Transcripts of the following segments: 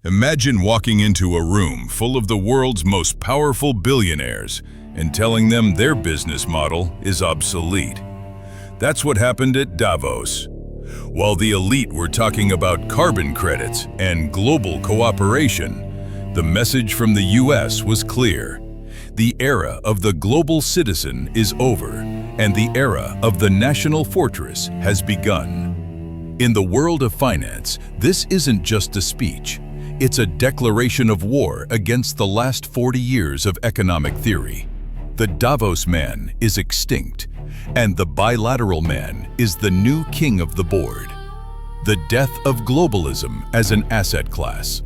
Imagine walking into a room full of the world's most powerful billionaires and telling them their business model is obsolete. That's what happened at Davos. While the elite were talking about carbon credits and global cooperation, the message from the US was clear. The era of the global citizen is over, and the era of the national fortress has begun. In the world of finance, this isn't just a speech. It's a declaration of war against the last 40 years of economic theory. The Davos man is extinct, and the bilateral man is the new king of the board. The death of globalism as an asset class.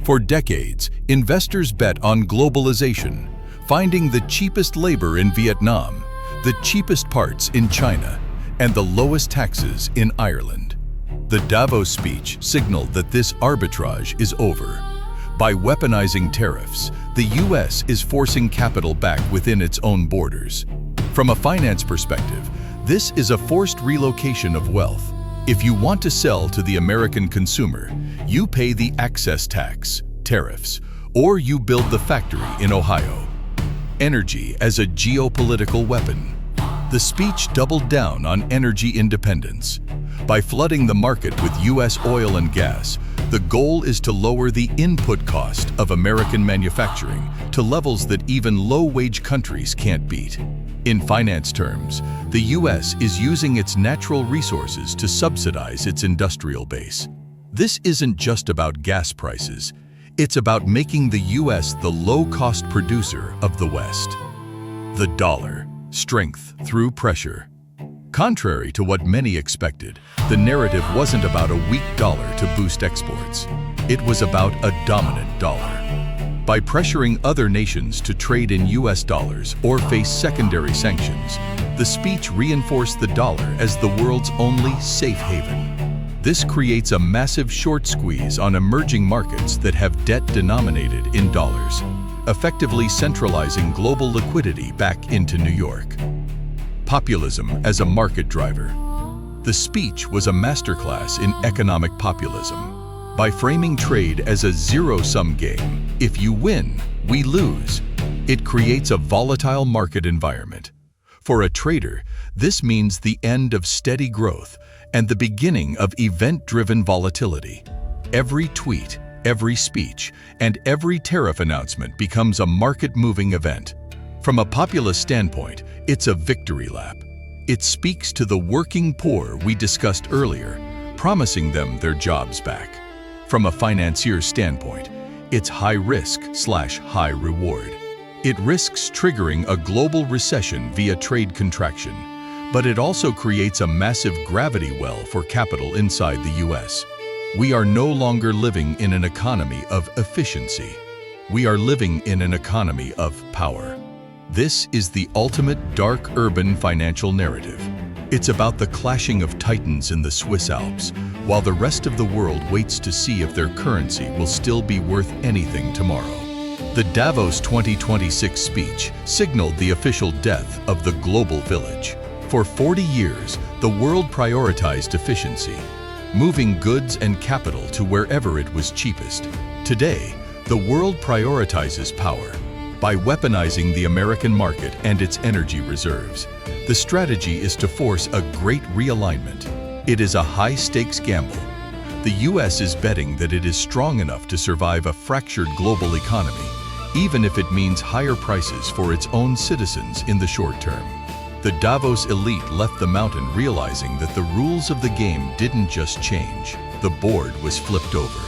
For decades, investors bet on globalization, finding the cheapest labor in Vietnam, the cheapest parts in China, and the lowest taxes in Ireland. The Davos speech signaled that this arbitrage is over. By weaponizing tariffs, the US is forcing capital back within its own borders. From a finance perspective, this is a forced relocation of wealth. If you want to sell to the American consumer, you pay the access tax, tariffs, or you build the factory in Ohio. Energy as a geopolitical weapon. The speech doubled down on energy independence. By flooding the market with US oil and gas, the goal is to lower the input cost of American manufacturing to levels that even low-wage countries can't beat. In finance terms, the US is using its natural resources to subsidize its industrial base. This isn't just about gas prices. It's about making the US the low-cost producer of the West. The dollar, strength through pressure. Contrary to what many expected, the narrative wasn't about a weak dollar to boost exports. It was about a dominant dollar. By pressuring other nations to trade in US dollars or face secondary sanctions, the speech reinforced the dollar as the world's only safe haven. This creates a massive short squeeze on emerging markets that have debt denominated in dollars, effectively centralizing global liquidity back into New York. Populism as a market driver. The speech was a masterclass in economic populism. By framing trade as a zero-sum game, if you win, we lose, it creates a volatile market environment. For a trader, this means the end of steady growth and the beginning of event-driven volatility. Every tweet, every speech, and every tariff announcement becomes a market-moving event. From a populist standpoint, it's a victory lap. It speaks to the working poor we discussed earlier, promising them their jobs back. From a financier's standpoint, it's high risk/high reward. It risks triggering a global recession via trade contraction, but it also creates a massive gravity well for capital inside the US. We are no longer living in an economy of efficiency. We are living in an economy of power. This is the ultimate dark urban financial narrative. It's about the clashing of titans in the Swiss Alps, while the rest of the world waits to see if their currency will still be worth anything tomorrow. The Davos 2026 speech signaled the official death of the global village. For 40 years, the world prioritized efficiency, moving goods and capital to wherever it was cheapest. Today, the world prioritizes power. By weaponizing the American market and its energy reserves, the strategy is to force a great realignment. It is a high-stakes gamble. The US is betting that it is strong enough to survive a fractured global economy, even if it means higher prices for its own citizens in the short term. The Davos elite left the mountain realizing that the rules of the game didn't just change. The board was flipped over.